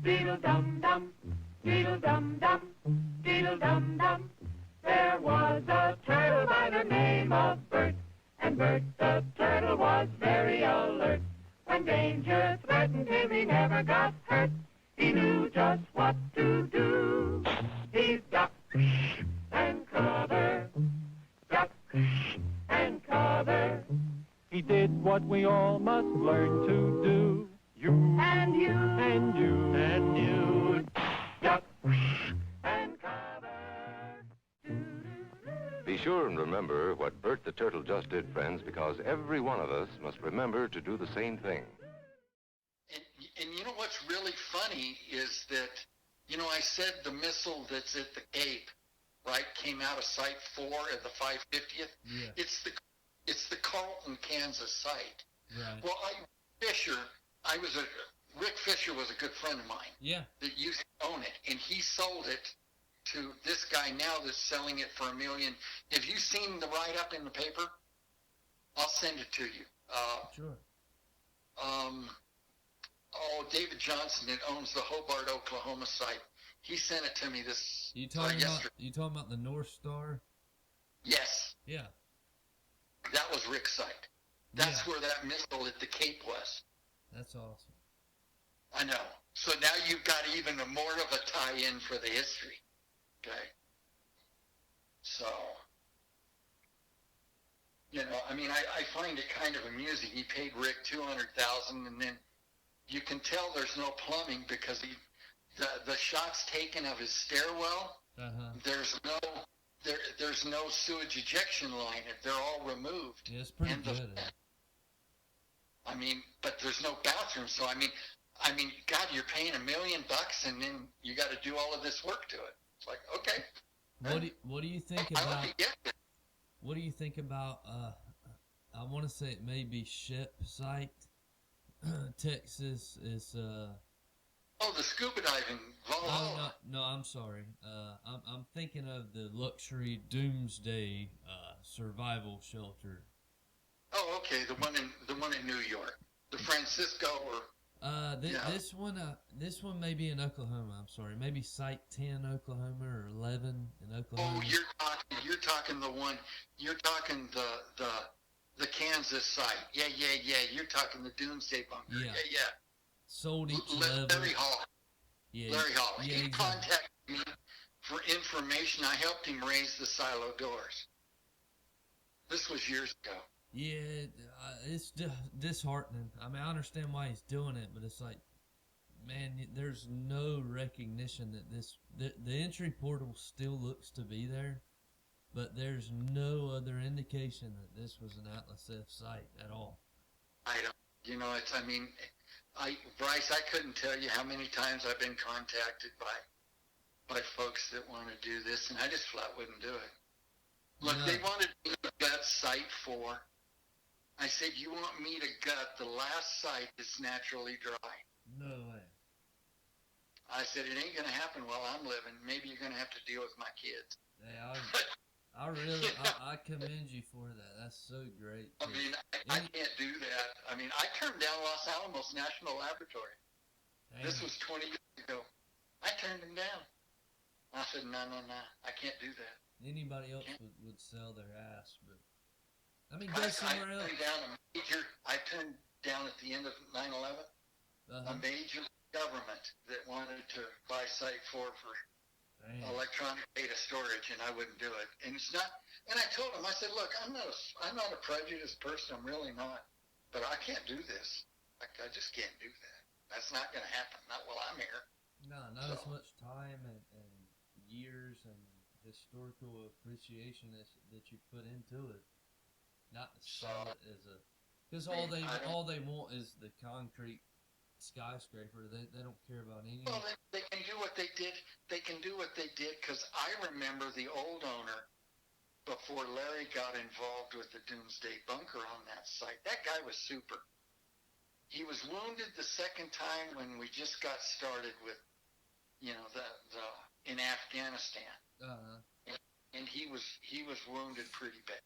Beedle-dum-dum, beedle-dum-dum, beedle-dum-dum. There was a turtle by the name of Bert, and Bert the turtle was very alert. When danger threatened him, he never got hurt. He knew just what to do. He ducked and covered, ducked and covered. He did what we all must learn to do. You and you and you and you, duck and cover. Be sure and remember what Bert the Turtle just did, friends, because every one of us must remember to do the same thing. And you know what's really funny is that, you know, I said the missile that's at the Cape, right, came out of Site 4 at the 550th. Yeah. It's the Carlton, Kansas site. Right. Well, Rick Fisher was a good friend of mine. Yeah. That used to own it, and he sold it to this guy now that's selling it for $1 million. Have you seen the write-up in the paper? I'll send it to you. Sure. David Johnson, that owns the Hobart, Oklahoma site. He sent it to me this yesterday. You talking about the North Star? Yes. Yeah. That was Rick's site. That's where that missile at the Cape was. That's awesome. I know. So now you've got even more of a tie-in for the history. Okay. So, you know, I mean, I find it kind of amusing. He paid Rick $200,000, and then you can tell there's no plumbing because the shots taken of his stairwell. There's no sewage ejection line. They're all removed. Yeah, it's pretty good. I mean, but there's no bathroom. So I mean, God, you're paying $1 million, and then you got to do all of this work to it. It's like, okay. What do you think about? What do you think about? I want to say it may be Ship Site, Texas is. Oh, the scuba diving. Valhalla. No, I'm sorry. I'm thinking of the luxury Doomsday survival shelter. Oh, okay, the one in New York, the Francisco or. This one may be in Oklahoma. I'm sorry, maybe Site 10, Oklahoma, or 11 in Oklahoma. Oh, you're talking the one. You're talking the Kansas site. Yeah. You're talking the Doomsday bunker. Yeah. Sold each level. Larry Hall. Yeah. Larry Hall. Yeah, He exactly. contacted me for information. I helped him raise the silo doors. This was years ago. Yeah, it's disheartening. I mean, I understand why he's doing it, but it's like, man, there's no recognition that the entry portal still looks to be there, but there's no other indication that this was an Atlas F site at all. I don't. You know, Bryce, I couldn't tell you how many times I've been contacted by folks that want to do this, and I just flat wouldn't do it. Look, They wanted me to gut Site 4. I said, you want me to gut the last site that's naturally dry? No way. I said, it ain't going to happen while I'm living. Maybe you're going to have to deal with my kids. Hey, I commend you for that. That's so great. I mean, I can't do that. I mean, I turned down Los Alamos National Laboratory. Damn. This was 20 years ago. I turned him down. I said, no, I can't do that. Anybody else would sell their ass, but I mean, go somewhere else. I turned down at the end of 9/11 a major government that wanted to buy Site 4 for electronic data storage, and I wouldn't do it. And it's not. And I told him, I said, look, I'm not a prejudiced person. I'm really not. But I can't do this. I just can't do that. That's not going to happen. Not while I'm here. No, not as much time and years and historical appreciation that you put into it. Not to sell it as a, because all they want is the concrete skyscraper. They don't care about any. Well, they can do what they did. They can do what they did because I remember the old owner before Larry got involved with the Doomsday Bunker on that site. That guy was super. He was wounded the second time when we just got started with, you know, the in Afghanistan. And he was wounded pretty bad.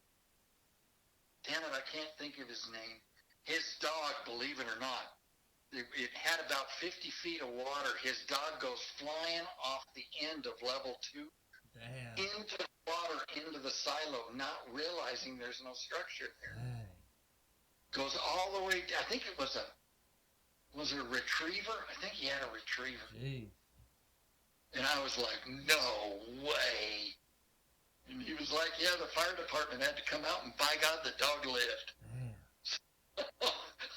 Damn it, I can't think of his name. His dog, believe it or not, it had about 50 feet of water. His dog goes flying off the end of level 2 into the water, into the silo, not realizing there's no structure there. Dang. Goes all the way, I think it was a retriever? I think he had a retriever. Jeez. And I was like, no way. And he was like, yeah, the fire department had to come out, and by God, the dog lived. Damn.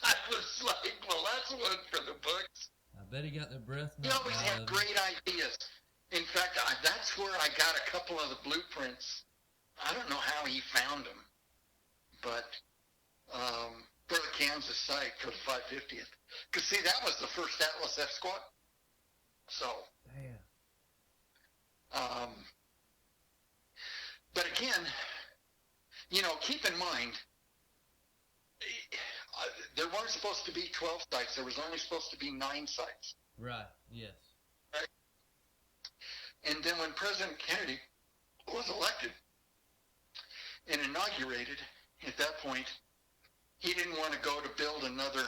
I was like, well, that's one for the books. I bet he got the breath He knocked always out had of him. great ideas. In fact, that's where I got a couple of the blueprints. I don't know how he found them, but for the Kansas site, for the 550th. Because, see, that was the first Atlas F squad. So, Damn. But again, keep in mind, there weren't supposed to be 12 sites. There was only supposed to be 9 sites. Right, yes. Right? And then when President Kennedy was elected and inaugurated, at that point, he didn't want to go to build another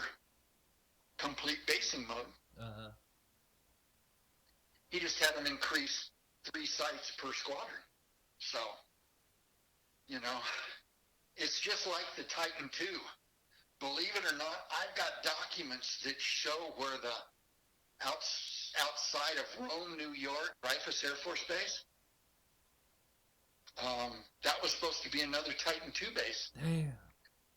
complete basing mode. Uh-huh. He just had them increase 3 sites per squadron. So, it's just like the Titan II. Believe it or not, I've got documents that show where the outside of Rome, New York, Dreyfus Air Force Base, that was supposed to be another Titan II base. Damn.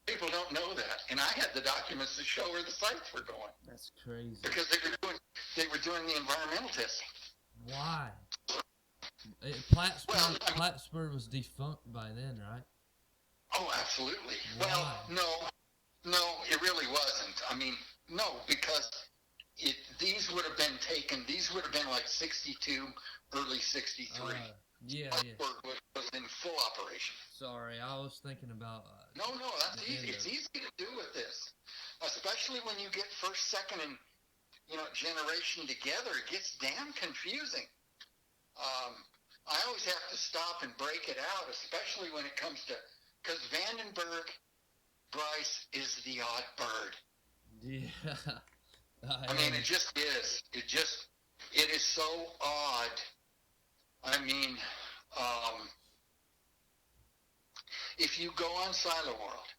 People don't know that, and I had the documents that show where the sites were going That's crazy. because they were doing the environmental testing. Why? Plattsburgh was defunct by then, right? Oh, absolutely. Why? Well, no, it really wasn't. I mean, no, because these would have been like 62, early 63. Yeah. Plattsburgh was in full operation. Sorry, I was thinking about... No, that's the easy. end of- It's easy to do with this, especially when you get first, second, and generation together. It gets damn confusing. I always have to stop and break it out, especially when it comes to, because Vandenberg Bryce is the odd bird. Yeah. I mean, it just is. It is so odd. I mean, if you go on Siloworld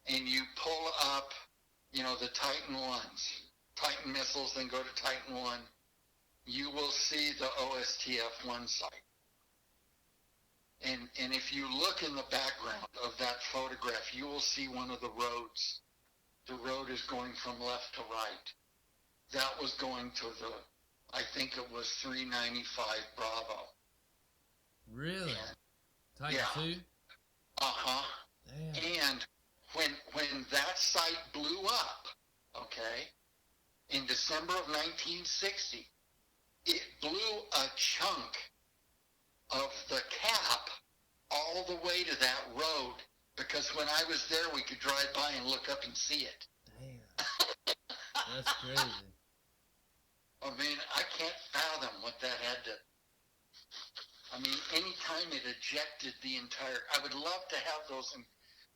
and you pull up, the Titan 1s, Titan missiles, then go to Titan 1, you will see the OSTF 1 site. And if you look in the background of that photograph, you will see one of the roads. The road is going from left to right. That was going to I think it was 395 Bravo. Really? Titan Yeah. 2? Uh-huh. Damn. And when that site blew up, okay, in December of 1960, it blew a chunk of the cap all the way to that road, because when I was there, we could drive by and look up and see it. Damn. That's crazy. I mean, I can't fathom what that had to... I mean, any time it ejected the entire... I would love to have those in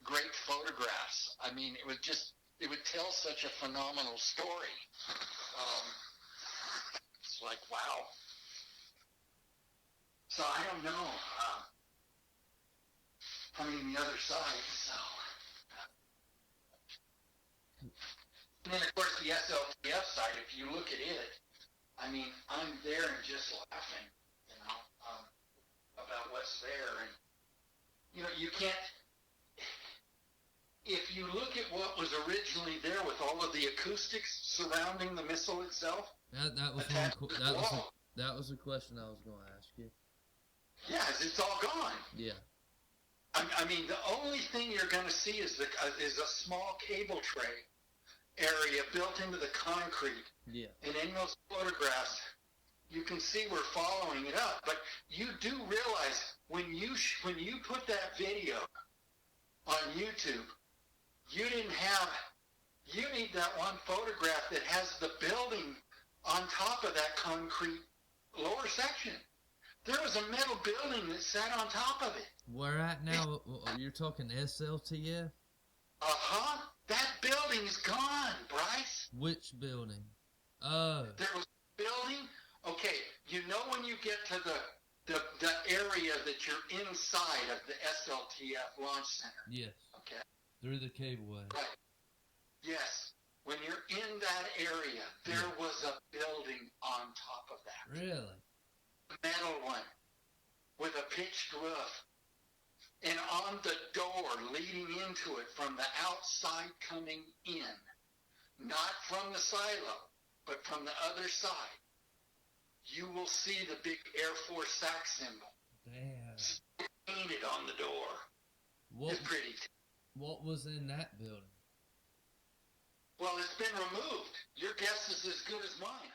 great photographs. I mean, it would tell such a phenomenal story. It's like, wow. So I don't know. I mean, the other side, so... And then, of course, the SLTF side, if you look at it, I mean, I'm there and just laughing, about what's there. And, you can't... If you look at what was originally there with all of the acoustics surrounding the missile itself... That was that was a question I was going to ask you. Yeah, it's all gone. Yeah. I mean, the only thing you're going to see is a small cable tray area built into the concrete. Yeah. And in those photographs, you can see we're following it up. But you do realize when you put that video on YouTube, you need that one photograph that has the building on top of that concrete lower section. There was a metal building that sat on top of it. Where at now? You're talking SLTF? Uh-huh. That building's gone, Bryce. Which building? Oh. There was a building. Okay, you know when you get to the area that you're inside of the SLTF launch center. Yes. Okay. Through the cableway. Right. Yes. When you're in that area, there was a building on top of that. Really? A metal one with a pitched roof. And on the door leading into it from the outside coming in, not from the silo, but from the other side, you will see the big Air Force SAC symbol. Damn. Painted on the door. It's pretty. What was in that building? Well, it's been removed. Your guess is as good as mine.